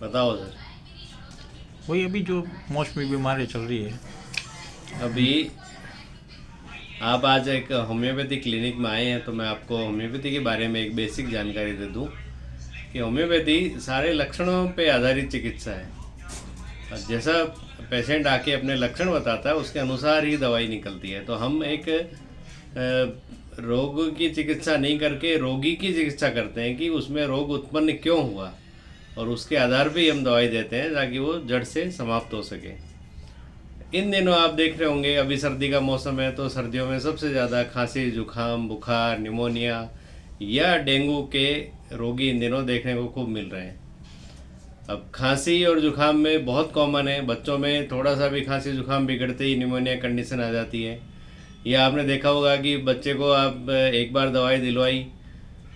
बताओ सर। वही अभी जो मौसमी बीमारी चल रही है। अभी आप आज एक होम्योपैथी क्लिनिक में आए हैं, तो मैं आपको होम्योपैथी के बारे में एक बेसिक जानकारी दे दूं कि होम्योपैथी सारे लक्षणों पे आधारित चिकित्सा है। और जैसा पेशेंट आके अपने लक्षण बताता है उसके अनुसार ही दवाई निकलती है। तो हम एक रोग की चिकित्सा नहीं करके रोगी की चिकित्सा करते हैं कि उसमें रोग उत्पन्न क्यों हुआ, और उसके आधार पे ही हम दवाई देते हैं ताकि वो जड़ से समाप्त हो सके। इन दिनों आप देख रहे होंगे, अभी सर्दी का मौसम है, तो सर्दियों में सबसे ज़्यादा खांसी, जुकाम, बुखार, निमोनिया या डेंगू के रोगी इन दिनों देखने को खूब मिल रहे हैं। अब खांसी और जुकाम में बहुत कॉमन है, बच्चों में थोड़ा सा भी खांसी जुकाम बिगड़ते ही निमोनिया कंडीशन आ जाती है। या आपने देखा होगा कि बच्चे को आप एक बार दवाई दिलवाई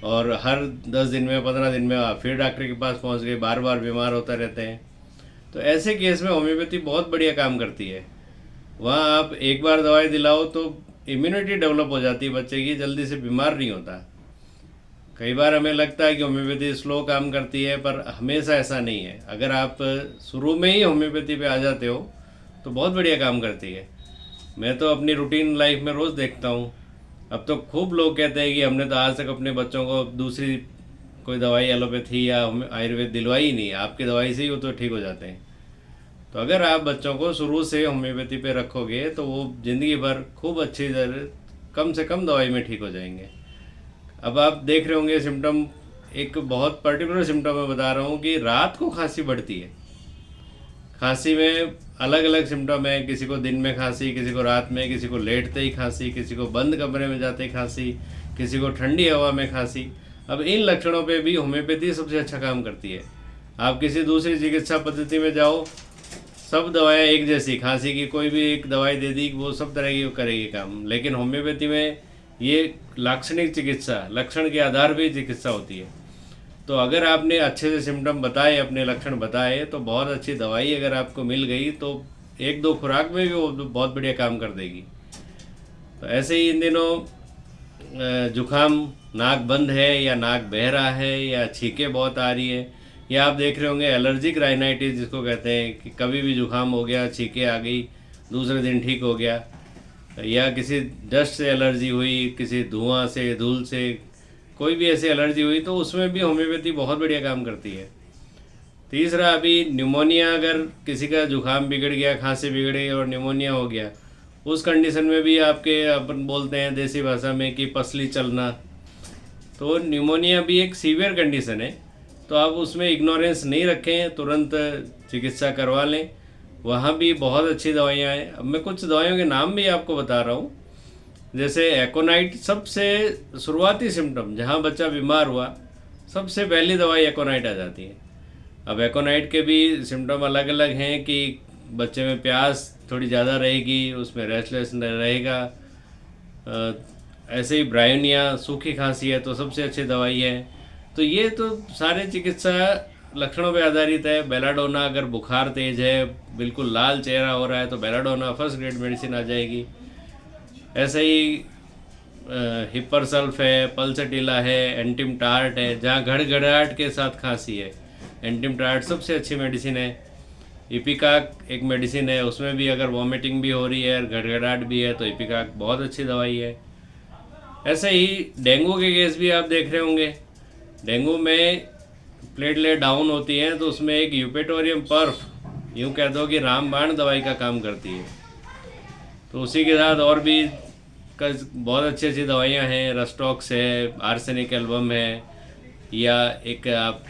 और हर 10 दिन में 15 दिन में आप फिर डॉक्टर के पास पहुंच गए, बार बार बीमार होता रहते हैं। तो ऐसे केस में होम्योपैथी बहुत बढ़िया काम करती है। वहाँ आप एक बार दवाई दिलाओ तो इम्यूनिटी डेवलप हो जाती है बच्चे की, जल्दी से बीमार नहीं होता। कई बार हमें लगता है कि होम्योपैथी स्लो काम करती है, पर हमेशा ऐसा नहीं है। अगर आप शुरू में ही होम्योपैथी पे आ जाते हो तो बहुत बढ़िया काम करती है। मैं तो अपनी रूटीन लाइफ में रोज़ देखता हूँ। अब तो खूब लोग कहते हैं कि हमने तो आज तक अपने बच्चों को दूसरी कोई दवाई एलोपैथी या आयुर्वेद दिलवाई ही नहीं, आपकी दवाई से ही वो तो ठीक हो जाते हैं। तो अगर आप बच्चों को शुरू से होम्योपैथी पे रखोगे तो वो ज़िंदगी भर खूब अच्छी तरह कम से कम दवाई में ठीक हो जाएंगे। अब आप देख रहे होंगे सिम्टम, एक बहुत पर्टिकुलर सिम्टम मैं बता रहा हूँ कि रात को खांसी बढ़ती है। खांसी में अलग अलग सिम्टम है, किसी को दिन में खांसी, किसी को रात में, किसी को लेटते ही खांसी, किसी को बंद कमरे में जाते ही खांसी, किसी को ठंडी हवा में खांसी। अब इन लक्षणों पे भी होम्योपैथी सबसे अच्छा काम करती है। आप किसी दूसरी चिकित्सा पद्धति में जाओ, सब दवाएं एक जैसी, खांसी की कोई भी एक दवाई दे दी वो सब तरह की करेगी काम, लेकिन होम्योपैथी में ये लाक्षणिक चिकित्सा, लक्षण के आधार पर चिकित्सा होती है। तो अगर आपने अच्छे से सिम्टम बताए, अपने लक्षण बताए, तो बहुत अच्छी दवाई अगर आपको मिल गई तो एक दो खुराक में भी वो बहुत बढ़िया काम कर देगी। तो ऐसे ही इन दिनों जुखाम, नाक बंद है या नाक बह रहा है या छींके बहुत आ रही है, या आप देख रहे होंगे एलर्जिक राइनाइटिस जिसको कहते हैं कि कभी भी जुखाम हो गया, छींके आ गई, दूसरे दिन ठीक हो गया, या किसी डस्ट से एलर्जी हुई, किसी धुआं से, धूल से, कोई भी ऐसी एलर्जी हुई, तो उसमें भी होम्योपैथी बहुत बढ़िया काम करती है। तीसरा, अभी निमोनिया, अगर किसी का जुकाम बिगड़ गया, खांसी बिगड़ गई और निमोनिया हो गया, उस कंडीशन में भी आपके अपन बोलते हैं देसी भाषा में कि पसली चलना। तो निमोनिया भी एक सीवियर कंडीशन है, तो आप उसमें इग्नोरेंस नहीं रखें, तुरंत चिकित्सा करवा लें। वहाँ भी बहुत अच्छी दवाइयाँ हैं। अब मैं कुछ दवाइयों के नाम भी आपको बता रहा हूँ। जैसे एकोनाइट, सबसे शुरुआती सिम्टम जहाँ बच्चा बीमार हुआ, सबसे पहली दवाई एकोनाइट आ जाती है। अब एकोनाइट के भी सिम्टम अलग अलग हैं कि बच्चे में प्यास थोड़ी ज़्यादा रहेगी, उसमें रेस्टलेस रहेगा। ऐसे ही ब्रायोनिया, सूखी खांसी है तो सबसे अच्छी दवाई है। तो ये तो सारे चिकित्सा लक्षणों पे आधारित है। बेलाडोना, अगर बुखार तेज है, बिल्कुल लाल चेहरा हो रहा है, तो बेलाडोना फर्स्ट ग्रेड मेडिसिन आ जाएगी। ऐसे ही हिपरसल्फ है, पल्सटीला है, एंटिम टार्ट है, जहाँ घड़घड़ाहट के साथ खांसी है, एंटिम टार्ट सबसे अच्छी मेडिसिन है। इपिकाक एक मेडिसिन है, उसमें भी अगर वॉमिटिंग भी हो रही है और घड़घड़ाहट भी है तो इपिकाक बहुत अच्छी दवाई है। ऐसे ही डेंगू के केस भी आप देख रहे होंगे। डेंगू में प्लेटलेट डाउन होती हैं, तो उसमें एक यूपेटोरियम पर्फ, यूँ कह दो कि रामबाण दवाई का काम करती है। तो उसी के साथ और भी बहुत अच्छी अच्छी दवाइयाँ हैं, रस्टॉक्स है, आर्सेनिक एल्बम है, या एक आप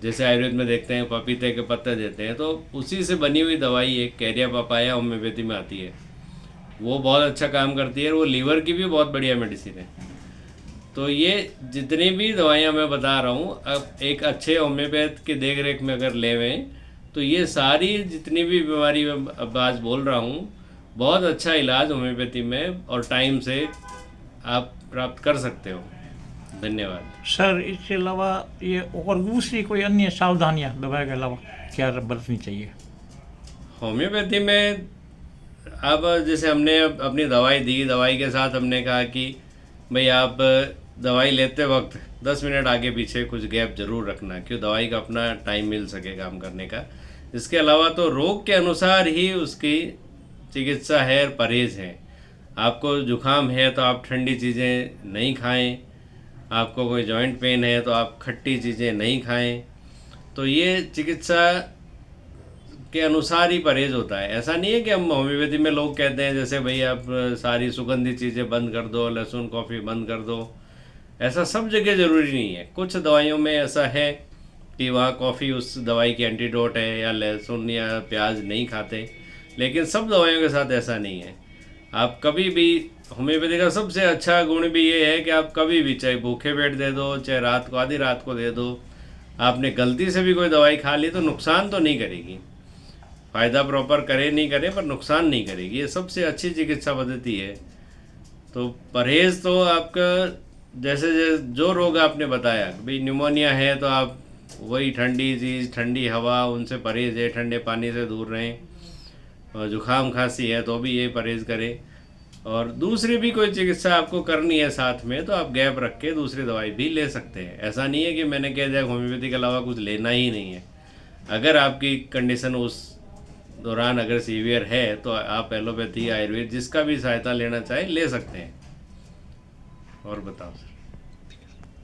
जैसे आयुर्वेद में देखते हैं पपीते के पत्ते देते हैं, तो उसी से बनी हुई दवाई एक कैरिया पपाया होम्योपैथी में आती है, वो बहुत अच्छा काम करती है। वो लीवर की भी बहुत बढ़िया मेडिसिन है। तो ये जितनी भी दवाइयाँ मैं बता रहा हूँ, अब एक अच्छे होम्योपैथ की देख रेख में अगर लेवें तो ये सारी जितनी भी बीमारी मैं अब आज बोल रहा हूँ, बहुत अच्छा इलाज होम्योपैथी में और टाइम से आप प्राप्त कर सकते हो। धन्यवाद सर, इसके अलावा ये और दूसरी कोई अन्य सावधानियाँ दवा के अलावा क्या बरतनी चाहिए? होम्योपैथी में अब जैसे हमने अपनी दवाई दी, दवाई के साथ हमने कहा कि भाई आप दवाई लेते वक्त 10 मिनट आगे पीछे कुछ गैप जरूर रखना, क्यों दवाई का अपना टाइम मिल सके काम करने का। इसके अलावा तो रोग के अनुसार ही उसकी चिकित्सा है और परहेज है। आपको जुकाम है तो आप ठंडी चीज़ें नहीं खाएं, आपको कोई जॉइंट पेन है तो आप खट्टी चीज़ें नहीं खाएं। तो ये चिकित्सा के अनुसार ही परहेज होता है। ऐसा नहीं है कि हम होम्योपैथी में लोग कहते हैं जैसे भाई आप सारी सुगंधित चीज़ें बंद कर दो, लहसुन कॉफ़ी बंद कर दो। ऐसा सब जगह ज़रूरी नहीं है। कुछ दवाइयों में ऐसा है कि वहाँ कॉफ़ी उस दवाई की एंटीडोट है, या लहसुन या प्याज नहीं खाते, लेकिन सब दवाइयों के साथ ऐसा नहीं है। आप कभी भी, होम्योपैथी का सबसे अच्छा गुण भी ये है कि आप कभी भी, चाहे भूखे पेट दे दो, चाहे रात को आधी रात को दे दो, आपने गलती से भी कोई दवाई खा ली तो नुकसान तो नहीं करेगी। फ़ायदा प्रॉपर करे नहीं करे पर नुकसान नहीं करेगी। ये सबसे अच्छी चिकित्सा पद्धति है। तो परहेज़ तो आपका जैसे जो रोग आपने बताया, भाई न्यूमोनिया है तो आप वही ठंडी चीज़, ठंडी हवा, उनसे परहेज़ है, ठंडे पानी से दूर रहें। और जुकाम खांसी है तो भी ये परहेज़ करें। और दूसरी भी कोई चिकित्सा आपको करनी है साथ में तो आप गैप रख के दूसरी दवाई भी ले सकते हैं। ऐसा नहीं है कि मैंने कह दिया होम्योपैथी के अलावा कुछ लेना ही नहीं है। अगर आपकी कंडीशन उस दौरान अगर सीवियर है तो आप एलोपैथी, आयुर्वेद जिसका भी सहायता लेना चाहें ले सकते हैं। और बताओ सर।